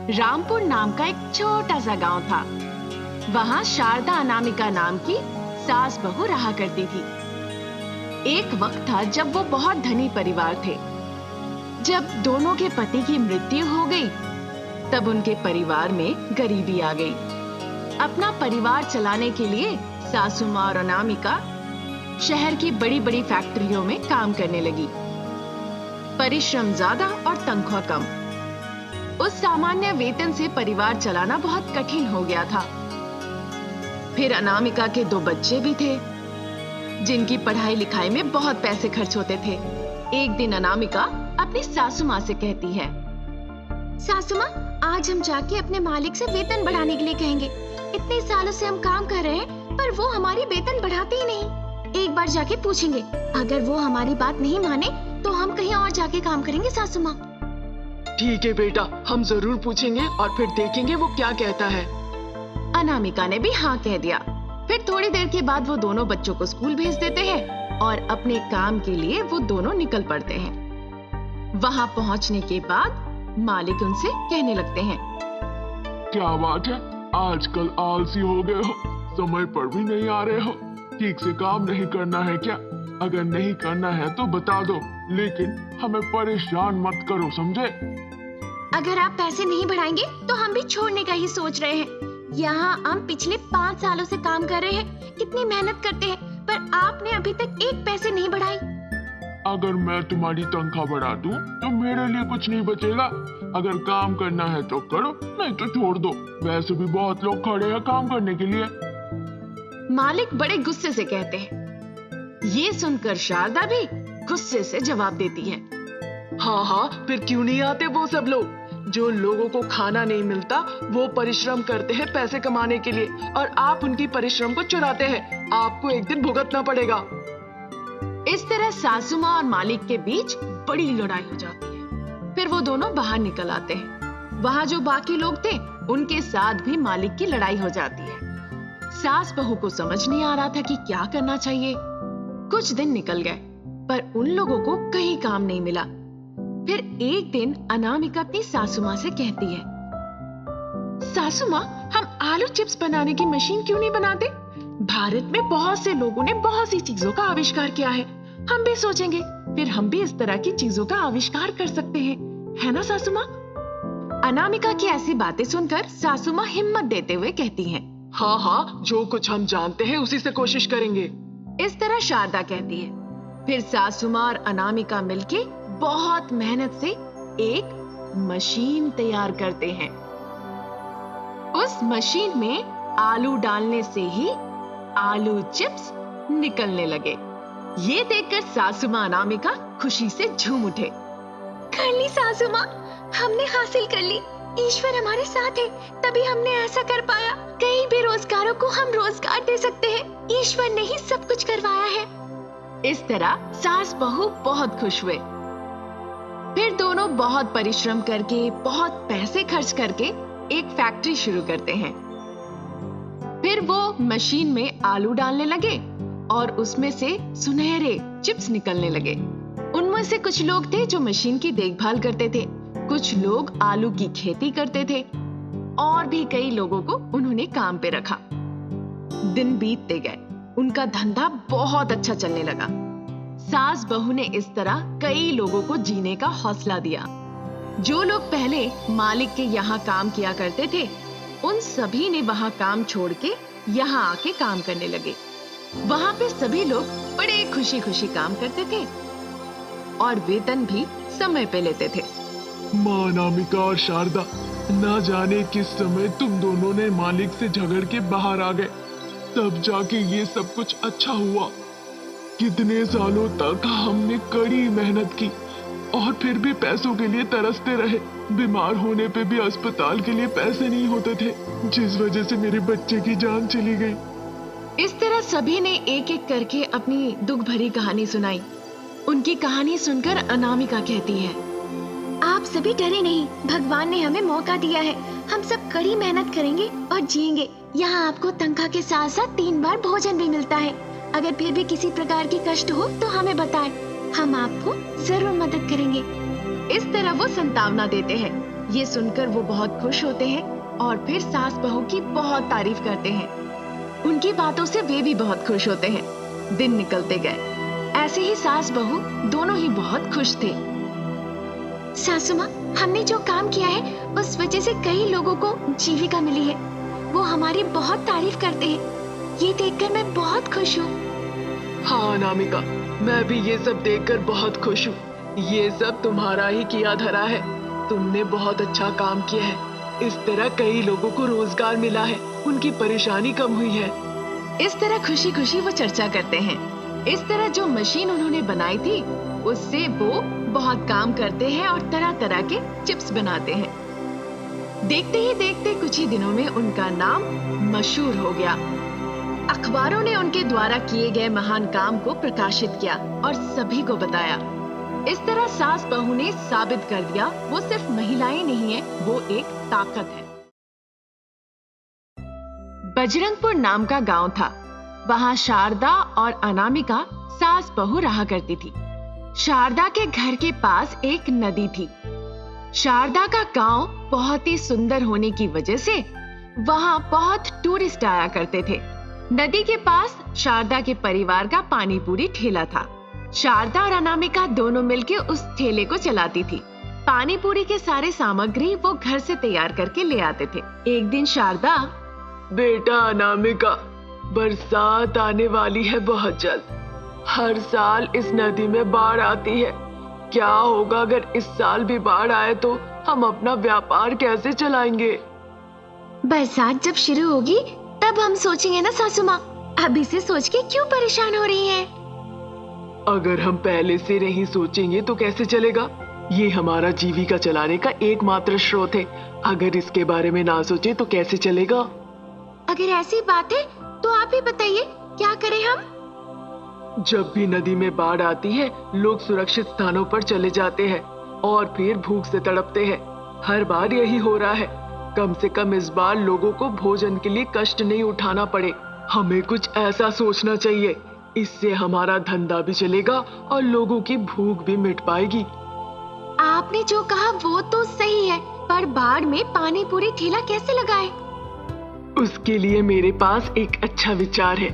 रामपुर नाम का एक छोटा सा गांव था। वहां शारदा अनामिका नाम की सास बहू रहा करती थी। एक वक्त था जब वो बहुत धनी परिवार थे। जब दोनों के पति की मृत्यु हो गई, तब उनके परिवार में गरीबी आ गई। अपना परिवार चलाने के लिए सासू माँ और अनामिका शहर की बड़ी बड़ी फैक्ट्रियों में काम करने लगी। परिश्रम ज्यादा और तनख्वाह कम। उस सामान्य वेतन से परिवार चलाना बहुत कठिन हो गया था। फिर अनामिका के 2 बच्चे भी थे, जिनकी पढ़ाई लिखाई में बहुत पैसे खर्च होते थे। एक दिन अनामिका अपनी सासू माँ से कहती है, सासू माँ, आज हम जाके अपने मालिक से वेतन बढ़ाने के लिए कहेंगे। इतने सालों से हम काम कर रहे हैं, पर वो हमारी वेतन बढ़ाते ही नहीं। एक बार जाके पूछेंगे, अगर वो हमारी बात नहीं माने तो हम कहीं और जाके काम करेंगे सासू माँ। ठीक है बेटा, हम जरूर पूछेंगे और फिर देखेंगे वो क्या कहता है। अनामिका ने भी हाँ कह दिया। फिर थोड़ी देर के बाद वो दोनों बच्चों को स्कूल भेज देते हैं और अपने काम के लिए वो दोनों निकल पड़ते हैं। वहां पहुंचने के बाद मालिक उनसे कहने लगते हैं, क्या बात है, आजकल आलसी हो गए हो, समय पर भी नहीं आ रहे हो। ठीक से काम नहीं करना है क्या? अगर नहीं करना है तो बता दो, लेकिन हमें परेशान मत करो, समझे? अगर आप पैसे नहीं बढ़ाएंगे तो हम भी छोड़ने का ही सोच रहे हैं। यहाँ हम पिछले 5 सालों से काम कर रहे हैं, कितनी मेहनत करते हैं, पर आपने अभी तक 1 पैसे नहीं बढ़ाई। अगर मैं तुम्हारी तनख्वाह बढ़ा दूं तो मेरे लिए कुछ नहीं बचेगा। अगर काम करना है तो करो, नहीं तो छोड़ दो। वैसे भी बहुत लोग खड़े हैं काम करने के लिए। मालिक बड़े गुस्से से कहते हैं। ये सुनकर शारदा भी गुस्से से जवाब देती है, हाँ हाँ, फिर क्यों नहीं आते वो सब लोग? जो लोगों को खाना नहीं मिलता वो परिश्रम करते हैं पैसे कमाने के लिए, और आप उनकी परिश्रम को चुराते हैं। आपको एक दिन भुगतना पड़ेगा। इस तरह सासू माँ और मालिक के बीच बड़ी लड़ाई हो जाती है। फिर वो दोनों बाहर निकल आते हैं। वहां जो बाकी लोग थे, उनके साथ भी मालिक की लड़ाई हो जाती है। सास बहू को समझ नहीं आ रहा था कि क्या करना चाहिए। कुछ दिन निकल गए, पर उन लोगों को कहीं काम नहीं मिला। फिर एक दिन अनामिका अपनी सासू माँ से कहती है, सासू माँ, हम आलू चिप्स बनाने की मशीन क्यों नहीं बनाते? भारत में बहुत से लोगों ने बहुत सी चीजों का आविष्कार किया है। हम भी सोचेंगे, फिर हम भी इस तरह की चीजों का आविष्कार कर सकते हैं, है ना सासू माँ? अनामिका की ऐसी बातें सुनकर सासू माँ हिम्मत देते हुए कहती हैं, हाँ हाँ, जो कुछ हम जानते हैं उसी से कोशिश करेंगे। इस तरह शारदा कहती है। फिर सासू माँ और अनामिका मिलके बहुत मेहनत से एक मशीन तैयार करते हैं। उस मशीन में आलू डालने से ही आलू चिप्स निकलने लगे। ये देखकर सासू माँ अनामिका खुशी से झूम उठे। कर ली सासू माँ, हमने हासिल कर ली। ईश्वर हमारे साथ है, तभी हमने ऐसा कर पाया। कई बेरोजगारों को हम रोजगार दे सकते हैं। ईश्वर ने ही सब कुछ करवाया है। इस तरह सास बहू बहुत खुश हुए। फिर दोनों बहुत परिश्रम करके, बहुत पैसे खर्च करके एक फैक्ट्री शुरू करते हैं। फिर वो मशीन में आलू डालने लगे और उसमें से सुनहरे चिप्स निकलने लगे। उनमें से कुछ लोग थे जो मशीन की देखभाल करते थे, कुछ लोग आलू की खेती करते थे, और भी कई लोगों को उन्होंने काम पे रखा। दिन बीतते गए, उनका धंधा बहुत अच्छा चलने लगा। सास बहू ने इस तरह कई लोगों को जीने का हौसला दिया। जो लोग पहले मालिक के यहाँ काम किया करते थे, उन सभी ने वहाँ काम छोड़ के यहाँ आके काम करने लगे। वहाँ पे सभी लोग बड़े खुशी खुशी काम करते थे और वेतन भी समय पे लेते थे। माँ अनामिका और शारदा, ना जाने किस समय तुम दोनों ने मालिक से झगड़ के बाहर आ गए, तब जाके ये सब कुछ अच्छा हुआ। कितने सालों तक हमने कड़ी मेहनत की और फिर भी पैसों के लिए तरसते रहे। बीमार होने पे भी अस्पताल के लिए पैसे नहीं होते थे, जिस वजह से मेरे बच्चे की जान चली गई। इस तरह सभी ने एक एक करके अपनी दुख भरी कहानी सुनाई। उनकी कहानी सुनकर अनामिका कहती है, आप सभी डरे नहीं, भगवान ने हमें मौका दिया है। हम सब कड़ी मेहनत करेंगे और जिएंगे। यहाँ आपको तनख्वाह के साथ साथ 3 बार भोजन भी मिलता है। अगर फिर भी किसी प्रकार की कष्ट हो तो हमें बताएं, हम आपको जरूर मदद करेंगे। इस तरह वो संतावना देते हैं। ये सुनकर वो बहुत खुश होते हैं और फिर सास बहू की बहुत तारीफ करते हैं। उनकी बातों से वे भी बहुत खुश होते हैं। दिन निकलते गए। ऐसे ही सास बहू दोनों ही बहुत खुश थे। सासू माँ, हमने जो काम किया है उस वजह से कई लोगों को जीविका मिली है। वो हमारी बहुत तारीफ करते हैं। ये देखकर मैं बहुत खुश हूँ। हाँ अनामिका, मैं भी ये सब देखकर बहुत खुश हूँ। ये सब तुम्हारा ही किया धरा है। तुमने बहुत अच्छा काम किया है। इस तरह कई लोगों को रोजगार मिला है, उनकी परेशानी कम हुई है। इस तरह खुशी खुशी वो चर्चा करते हैं। इस तरह जो मशीन उन्होंने बनाई थी उससे वो बहुत काम करते हैं और तरह तरह के चिप्स बनाते हैं। देखते ही देखते कुछ ही दिनों में उनका नाम मशहूर हो गया। अखबारों ने उनके द्वारा किए गए महान काम को प्रकाशित किया और सभी को बताया। इस तरह सास बहू ने साबित कर दिया वो सिर्फ महिलाएं नहीं है, वो एक ताकत है। बजरंगपुर नाम का गांव था। वहां शारदा और अनामिका सास बहू रहा करती थी। शारदा के घर के पास एक नदी थी। शारदा का गांव बहुत ही सुंदर होने की वजह से वहां बहुत टूरिस्ट आया करते थे। नदी के पास शारदा के परिवार का पानी पूरी ठेला था। शारदा और अनामिका दोनों मिलके उस ठेले को चलाती थी। पानी पूरी के सारे सामग्री वो घर से तैयार करके ले आते थे। एक दिन शारदा, बेटा अनामिका, बरसात आने वाली है बहुत जल्द। हर साल इस नदी में बाढ़ आती है। क्या होगा अगर इस साल भी बाढ़ आए तो हम अपना व्यापार कैसे चलाएंगे? बरसात जब शुरू होगी तब हम सोचेंगे ना सासू माँ। अभी से सोच के क्यों परेशान हो रही हैं? अगर हम पहले से नहीं सोचेंगे तो कैसे चलेगा? ये हमारा जीविका चलाने का एकमात्र स्रोत है। अगर इसके बारे में ना सोचे तो कैसे चलेगा? अगर ऐसी बात है तो आप ही बताइए, क्या करें हम? जब भी नदी में बाढ़ आती है, लोग सुरक्षित स्थानों पर चले जाते हैं और फिर भूख से तड़पते हैं। हर बार यही हो रहा है। कम से कम इस बार लोगों को भोजन के लिए कष्ट नहीं उठाना पड़े। हमें कुछ ऐसा सोचना चाहिए। इससे हमारा धंधा भी चलेगा और लोगों की भूख भी मिट पाएगी। आपने जो कहा वो तो सही है, पर बाढ़ में पानी पूरी ठेला कैसे लगाए? उसके लिए मेरे पास एक अच्छा विचार है।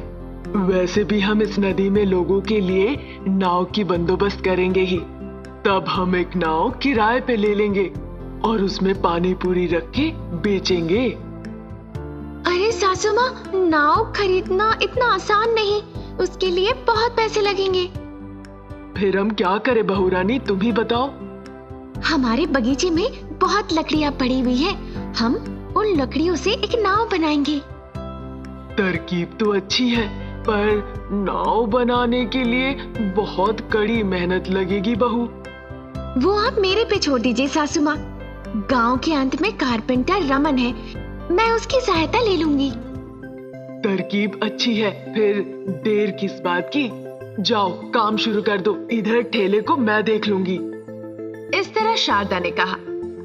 वैसे भी हम इस नदी में लोगों के लिए नाव की बंदोबस्त करेंगे ही। तब हम एक नाव किराए पे ले लेंगे और उसमें पानी पूरी रख के बेचेंगे। अरे सासू माँ, नाव खरीदना इतना आसान नहीं। उसके लिए बहुत पैसे लगेंगे। फिर हम क्या करें बहू रानी, तुम ही बताओ। हमारे बगीचे में बहुत लकड़ियाँ पड़ी हुई है। हम उन लकड़ियों से एक नाव बनाएंगे। तरकीब तो अच्छी है, पर नाव बनाने के लिए बहुत कड़ी मेहनत लगेगी बहू। वो आप मेरे पे छोड़ दीजिए सासू माँ। गांव के अंत में कारपेंटर रमन है, मैं उसकी सहायता ले लूंगी। तरकीब अच्छी है, फिर देर किस बात की? जाओ काम शुरू कर दो। इधर ठेले को मैं देख लूंगी। इस तरह शारदा ने कहा।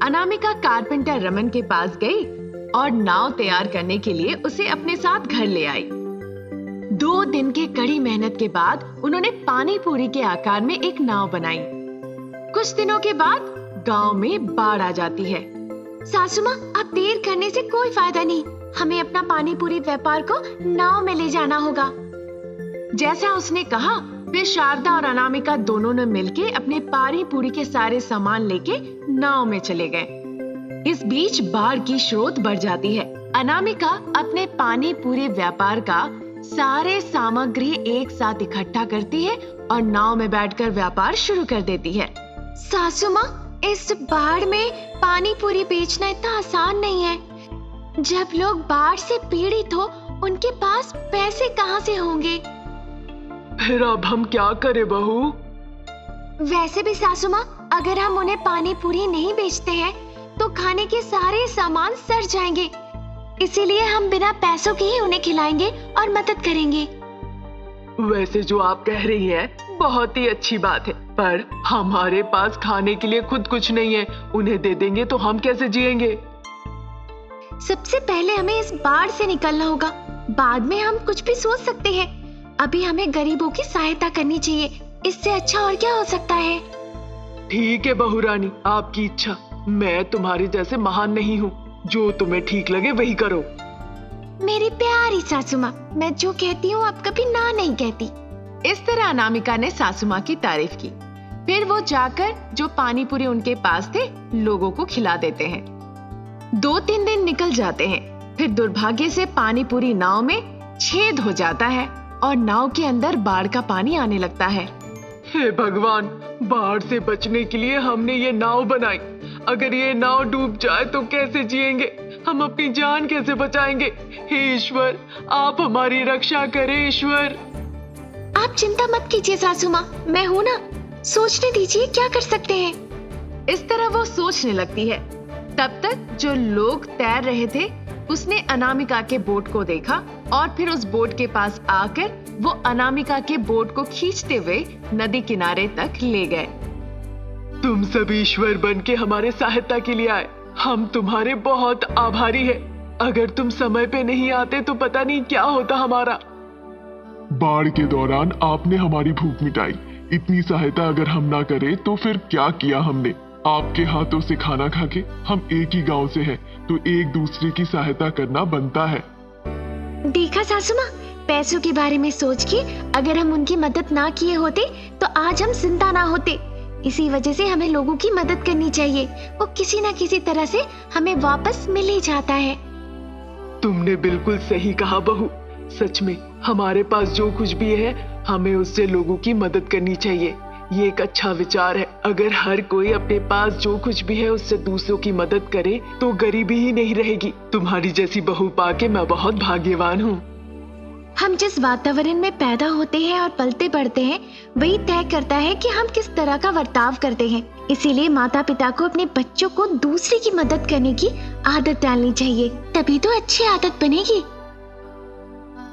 अनामिका कारपेंटर रमन के पास गई और नाव तैयार करने के लिए उसे अपने साथ घर ले आई। 2 दिन की कड़ी मेहनत के बाद उन्होंने पानी पूरी के आकार में एक नाव बनाई। कुछ दिनों के बाद गांव में बाढ़ आ जाती है। सासू माँ, अब देर करने से कोई फायदा नहीं। हमें अपना पानी पूरी व्यापार को नाव में ले जाना होगा। जैसा उसने कहा, फिर शारदा और अनामिका दोनों ने मिलके अपने पानी पूरी के सारे सामान लेके नाव में चले गए। इस बीच बाढ़ की स्रोत बढ़ जाती है। अनामिका अपने पानी पूरी व्यापार का सारे सामग्री एक साथ इकट्ठा करती है और नाव में बैठकर व्यापार शुरू कर देती है। सासू माँ, इस बाढ़ में पानी पूरी बेचना इतना आसान नहीं है। जब लोग बाढ़ से पीड़ित हो, उनके पास पैसे कहाँ से होंगे? फिर अब हम क्या करें बहू? वैसे भी सासू माँ, अगर हम उन्हें पानी पूरी नहीं बेचते हैं तो खाने के सारे सामान सड़ जाएंगे। इसीलिए हम बिना पैसों के ही उन्हें खिलाएंगे और मदद करेंगे। वैसे जो आप कह रही हैं बहुत ही अच्छी बात है, पर हमारे पास खाने के लिए खुद कुछ नहीं है। उन्हें दे देंगे तो हम कैसे जिएंगे? सबसे पहले हमें इस बाढ़ से निकलना होगा। बाद में हम कुछ भी सोच सकते हैं। अभी हमें गरीबों की सहायता करनी चाहिए। इससे अच्छा और क्या हो सकता है? ठीक है बहू रानी, आपकी इच्छा। मैं तुम्हारे जैसे महान नहीं हूँ। जो तुम्हें ठीक लगे वही करो। मेरी प्यारी सासू माँ, मैं जो कहती हूँ आप कभी ना नहीं कहती। इस तरह अनामिका ने सासू माँ की तारीफ की। फिर वो जाकर जो पानी पूरी उनके पास थे लोगों को खिला देते हैं। 2-3 दिन निकल जाते हैं। फिर दुर्भाग्य से पानी पूरी नाव में छेद हो जाता है और नाव के अंदर बाढ़ का पानी आने लगता है। हे भगवान, बाढ़ से बचने के लिए हमने ये नाव बनाई। अगर ये नाव डूब जाए तो कैसे जिएंगे? हम अपनी जान कैसे बचाएंगे? हे ईश्वर, आप हमारी रक्षा करें ईश्वर। आप चिंता मत कीजिए सासू माँ, मैं हूँ ना, सोचने दीजिए क्या कर सकते हैं। इस तरह वो सोचने लगती है। तब तक जो लोग तैर रहे थे उसने अनामिका के बोट को देखा और फिर उस बोट के पास आकर वो अनामिका के बोट को खींचते हुए नदी किनारे तक ले गए। तुम सब ईश्वर बन के हमारे सहायता के लिए आए। हम तुम्हारे बहुत आभारी हैं। अगर तुम समय पे नहीं आते तो पता नहीं क्या होता हमारा। बाढ़ के दौरान आपने हमारी भूख मिटाई। इतनी सहायता अगर हम ना करें तो फिर क्या किया हमने? आपके हाथों से खाना खा के हम एक ही गांव से हैं, तो एक दूसरे की सहायता करना बनता है। देखा सासू माँ, पैसों के बारे में सोच के अगर हम उनकी मदद ना किए होते तो आज हम जिंदा ना होते। इसी वजह से हमें लोगों की मदद करनी चाहिए। वो किसी न किसी तरह से हमें वापस मिल ही जाता है। तुमने बिल्कुल सही कहा बहू। सच में हमारे पास जो कुछ भी है हमें उससे लोगों की मदद करनी चाहिए। ये एक अच्छा विचार है। अगर हर कोई अपने पास जो कुछ भी है उससे दूसरों की मदद करे तो गरीबी ही नहीं रहेगी। तुम्हारी जैसी बहू पाके मैं बहुत भाग्यवान हूँ। हम जिस वातावरण में पैदा होते हैं और पलते बढ़ते हैं वही तय करता है कि हम किस तरह का बर्ताव करते हैं। इसीलिए माता पिता को अपने बच्चों को दूसरे की मदद करने की आदत डालनी चाहिए, तभी तो अच्छी आदत बनेगी।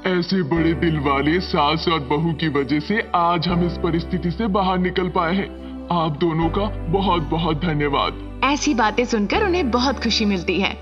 ऐसे बड़े दिल वाले सास और बहू की वजह से आज हम इस परिस्थिति से बाहर निकल पाए हैं। आप दोनों का बहुत बहुत धन्यवाद। ऐसी बातें सुनकर उन्हें बहुत खुशी मिलती है।